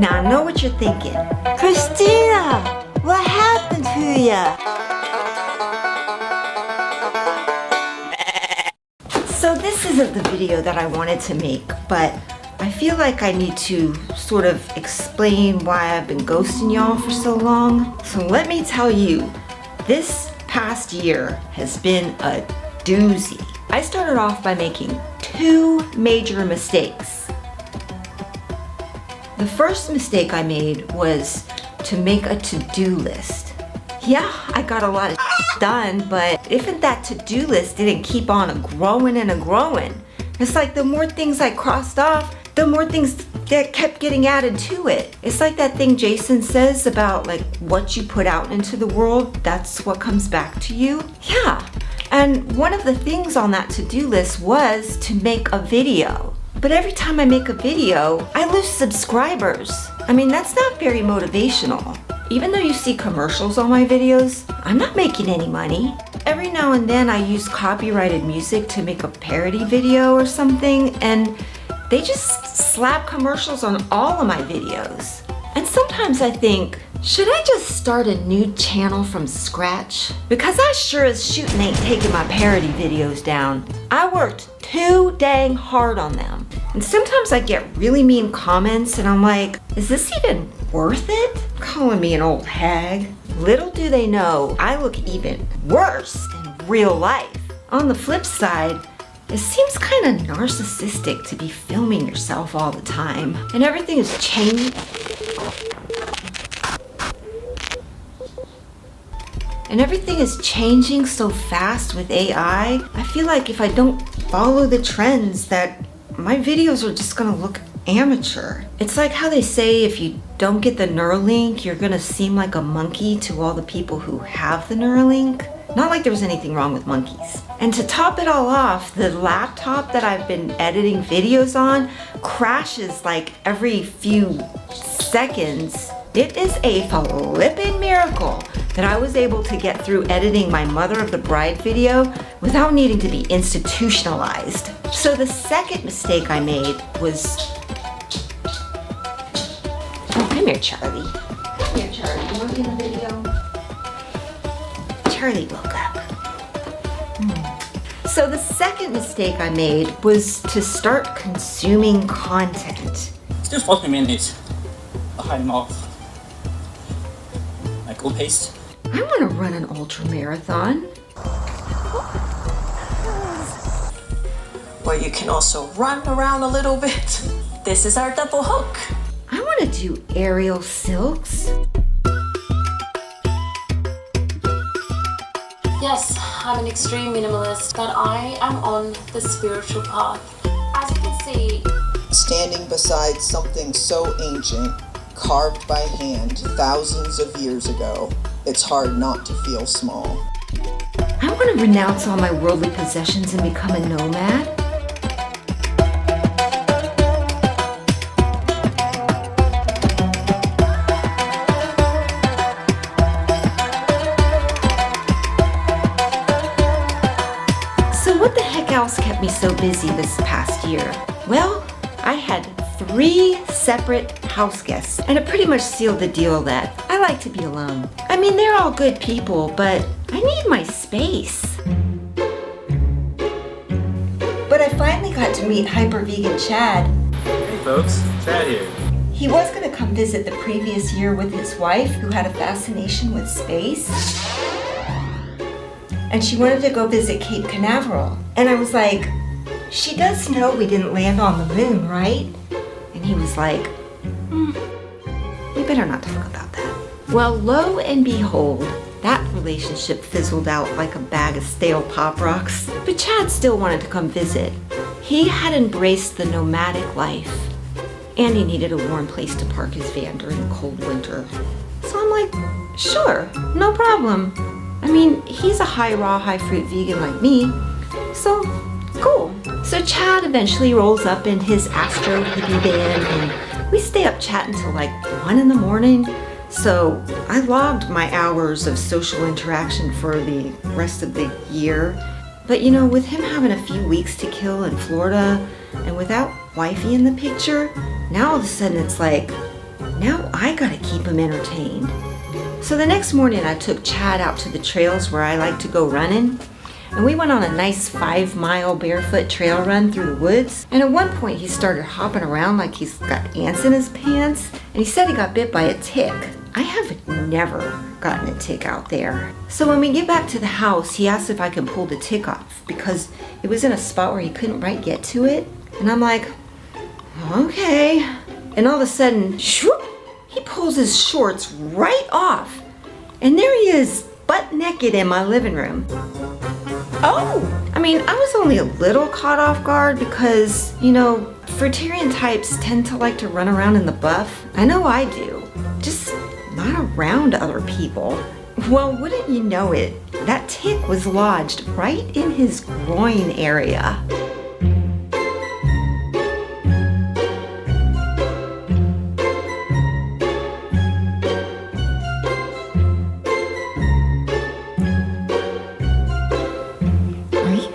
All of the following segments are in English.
Now I know what you're thinking. Christina, what happened to ya? So this isn't the video that I wanted to make, but I feel like I need to sort of explain why I've been ghosting y'all for so long. So let me tell you, this past year has been a doozy. I started off by making 2 major mistakes. The first mistake I made was to make a to-do list. Yeah, I got a lot of done, but if that to-do list didn't keep on growing and growing, it's like the more things I crossed off, the more things that kept getting added to it. It's like that thing Jason says about like what you put out into the world, that's what comes back to you. Yeah, and one of the things on that to-do list was to make a video. But every time I make a video, I lose subscribers. I mean, that's not very motivational. Even though you see commercials on my videos, I'm not making any money. Every now and then I use copyrighted music to make a parody video or something, and they just slap commercials on all of my videos. And sometimes I think, should I just start a new channel from scratch? Because I sure as shootin' ain't taking my parody videos down. I worked too dang hard on them. And sometimes I get really mean comments and I'm like, is this even worth it? Calling me an old hag. Little do they know, I look even worse in real life. On the flip side, it seems kind of narcissistic to be filming yourself all the time. And everything is changing. And everything is changing so fast with AI. I feel like if I don't follow the trends, that my videos are just gonna look amateur. It's like how they say if you don't get the Neuralink, you're gonna seem like a monkey to all the people who have the Neuralink. Not like there was anything wrong with monkeys. And to top it all off, the laptop that I've been editing videos on crashes like every few seconds. It is a flippin' miracle that I was able to get through editing my Mother of the Bride video without needing to be institutionalized. So the second mistake I made was... Oh, come here, Charlie. Come here, Charlie. You want to be in the video? Charlie woke up. So the second mistake I made was to start consuming content. Still 40 minutes. I'm off. My cool paste. I want to run an ultra marathon. Where you can also run around a little bit. This is our double hook. I want to do aerial silks. Yes, I'm an extreme minimalist, but I am on the spiritual path. As you can see, standing beside something so ancient, carved by hand thousands of years ago, it's hard not to feel small. I want to renounce all my worldly possessions and become a nomad. So what the heck else kept me so busy this past year? Well, I had 3 separate house guests, and it pretty much sealed the deal that I like to be alone. I mean, they're all good people, but I need my space. But I finally got to meet hyper-vegan Chad. Hey folks, Chad here. He was going to come visit the previous year with his wife, who had a fascination with space. And she wanted to go visit Cape Canaveral. And I was like, she does know we didn't land on the moon, right? And he was like, we better not talk about that. Well, lo and behold, that relationship fizzled out like a bag of stale Pop Rocks. But Chad still wanted to come visit. He had embraced the nomadic life, and he needed a warm place to park his van during the cold winter. So I'm like, sure, no problem. I mean, he's a high raw, high fruit vegan like me, so cool. So Chad eventually rolls up in his Astro hippie van, and we stay up chatting till like 1 in the morning. So I logged my hours of social interaction for the rest of the year. But you know, with him having a few weeks to kill in Florida, and without wifey in the picture, now all of a sudden it's like, Now I gotta keep him entertained. So the next morning I took Chad out to the trails where I like to go running. And we went on a nice 5-mile barefoot trail run through the woods. And at one point he started hopping around like he's got ants in his pants. And he said he got bit by a tick. I have never gotten a tick out there. So when we get back to the house, he asked if I could pull the tick off because it was in a spot where he couldn't right get to it. And I'm like, okay. And all of a sudden, shwoop, he pulls his shorts right off. And there he is, butt naked in my living room. Oh! I mean, I was only a little caught off guard because, you know, fruitarian types tend to like to run around in the buff. I know I do. Just not around other people. Well, wouldn't you know it, that tick was lodged right in his groin area.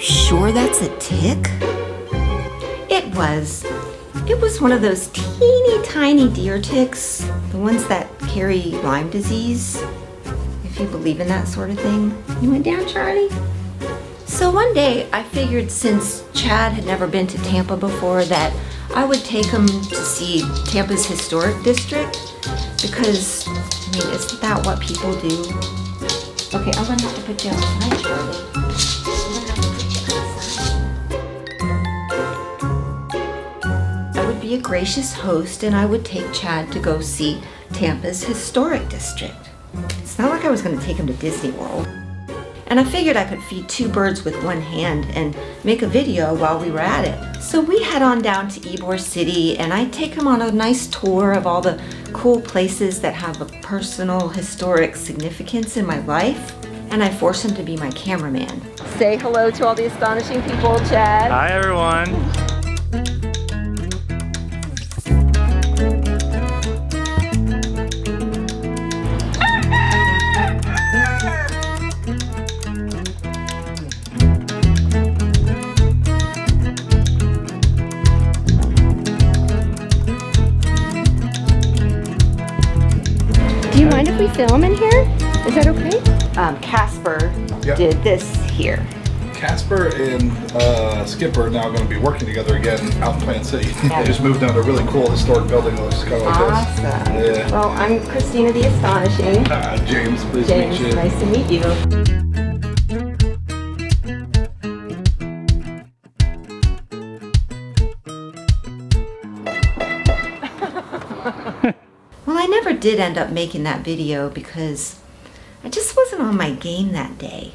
Sure that's a tick? It was. It was one of those teeny tiny deer ticks, the ones that carry Lyme disease, if you believe in that sort of thing. You went down, Charlie? So one day I figured since Chad had never been to Tampa before that I would take him to see Tampa's historic district because, I mean, isn't that what people do? Okay, I'm gonna have to put you outside, Charlie. Be a gracious host and I would take Chad to go see Tampa's historic district. It's not like I was going to take him to Disney World. And I figured I could feed 2 birds with one hand and make a video while we were at it. So we head on down to Ybor City and I take him on a nice tour of all the cool places that have a personal historic significance in my life. And I force him to be my cameraman. Say hello to all the astonishing people, Chad. Hi, everyone. Do you mind if we film in here? Is that okay? Casper did this here. Casper and Skipper are now going to be working together again out in Plant City. They just moved down to a really cool historic building that looks kind of like Awesome. this. Yeah. Well, I'm Christina the Astonishing. James, pleased to meet you. Nice to meet you. Well, I never did end up making that video because I just wasn't on my game that day.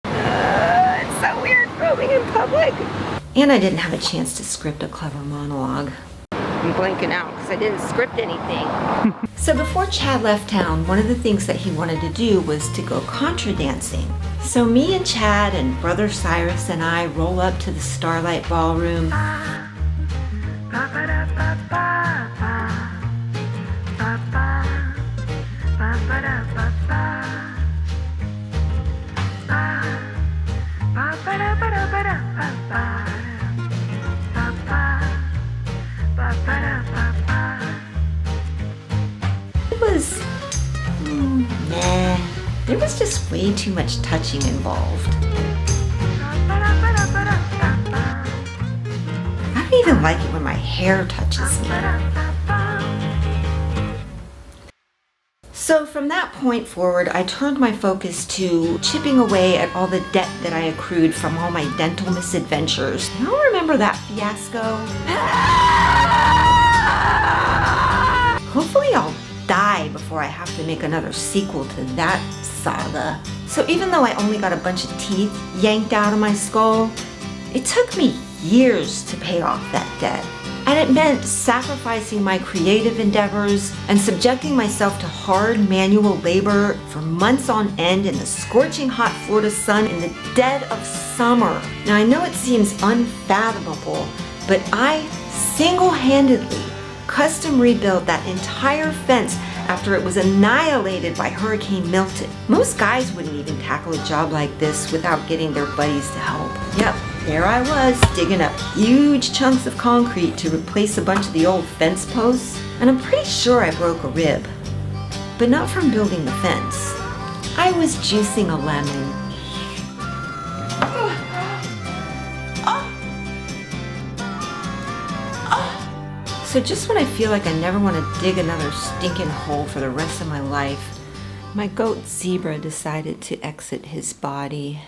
It's so weird filming in public. And I didn't have a chance to script a clever monologue. I'm blanking out because I didn't script anything. So before Chad left town, one of the things that he wanted to do was to go contra dancing. So me and Chad and Brother Cyrus and I roll up to the Starlight Ballroom. It was, nah, there was just way too much touching involved. I don't even like it when my hair touches me. So from that point forward, I turned my focus to chipping away at all the debt that I accrued from all my dental misadventures. Y'all remember that fiasco? Hopefully I'll die before I have to make another sequel to that saga. So even though I only got a bunch of teeth yanked out of my skull, it took me years to pay off that debt. And it meant sacrificing my creative endeavors and subjecting myself to hard manual labor for months on end in the scorching hot Florida sun in the dead of summer. Now I know it seems unfathomable, but I single-handedly custom rebuilt that entire fence after it was annihilated by Hurricane Milton. Most guys wouldn't even tackle a job like this without getting their buddies to help. Yep, there I was, digging up huge chunks of concrete to replace a bunch of the old fence posts, and I'm pretty sure I broke a rib. But not from building the fence. I was juicing a lemon. So just when I feel like I never want to dig another stinking hole for the rest of my life, my goat Zebra decided to exit his body.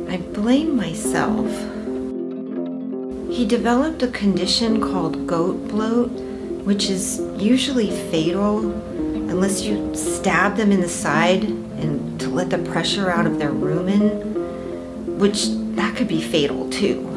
I blame myself. He developed a condition called goat bloat, which is usually fatal unless you stab them in the side and to let the pressure out of their rumen, which that could be fatal too.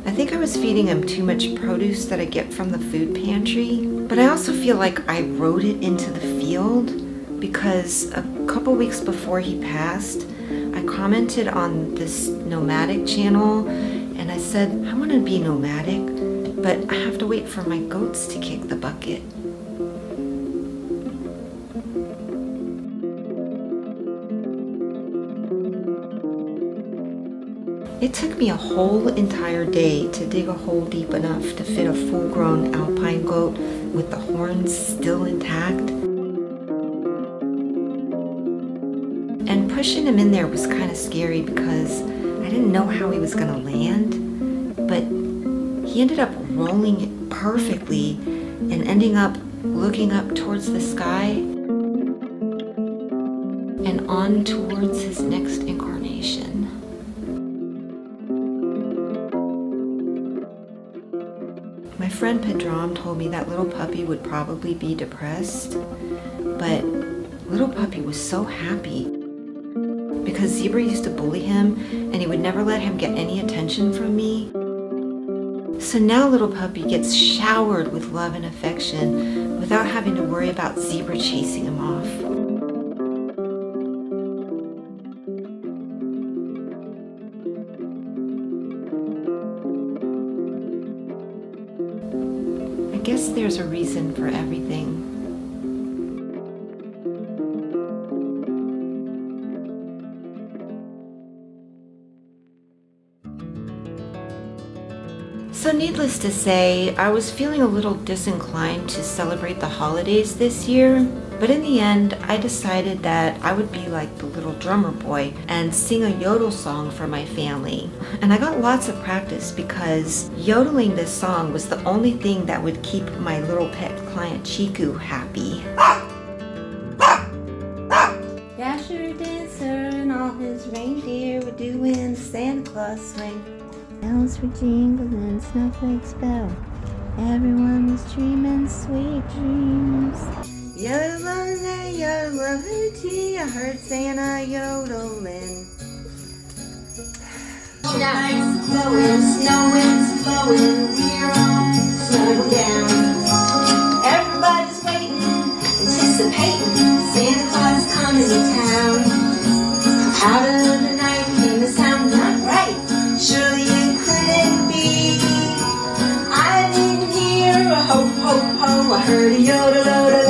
I think I was feeding him too much produce that I get from the food pantry, but I also feel like I rode it into the field because a couple weeks before he passed, I commented on this nomadic channel and I said, I want to be nomadic, but I have to wait for my goats to kick the bucket. It took me a whole entire day to dig a hole deep enough to fit a full-grown alpine goat with the horns still intact. And pushing him in there was kind of scary because I didn't know how he was going to land, but he ended up rolling it perfectly and ending up looking up towards the sky and on towards his next incarnation. My friend Pedram told me that little puppy would probably be depressed, but little puppy was so happy because Zebra used to bully him and he would never let him get any attention from me. So now little puppy gets showered with love and affection without having to worry about Zebra chasing him off. I guess there's a reason for everything. So needless to say, I was feeling a little disinclined to celebrate the holidays this year, but in the end, I decided that I would be like the little drummer boy and sing a yodel song for my family. And I got lots of practice because yodeling this song was the only thing that would keep my little pet client Chiku happy. Dasher, Dancer, and all his reindeer were doing the Santa Claus swing. Bells were jingling, snowflakes fell. Everyone was dreaming sweet dreams. Yodeling, yodeling, I heard Santa yodeling. Snow's blowing, snow winds blowing, we're all snowed down. Everybody's waiting, anticipating, Santa Claus coming to town. Out of the night came a sound not right, surely it couldn't be. I didn't hear a ho ho ho, I heard a yodel yodel.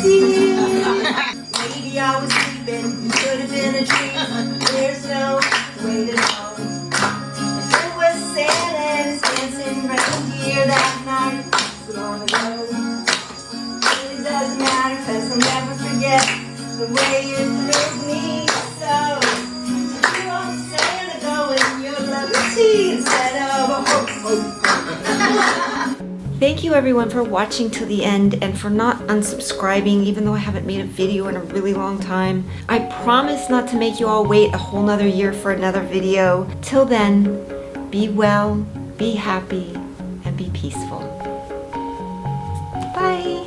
Maybe I was sleeping, could have been a dream. There's no way to know. If it was Santa and his dancing reindeer that night, it's long ago. It doesn't matter, 'cause I'll never forget the way you thrilled me so. You want Santa going, you're lovely instead of a ho ho ho. Thank you everyone for watching till the end and for not unsubscribing even though I haven't made a video in a really long time. I promise not to make you all wait a whole nother year for another video. Till then, be well, be happy, and be peaceful. Bye!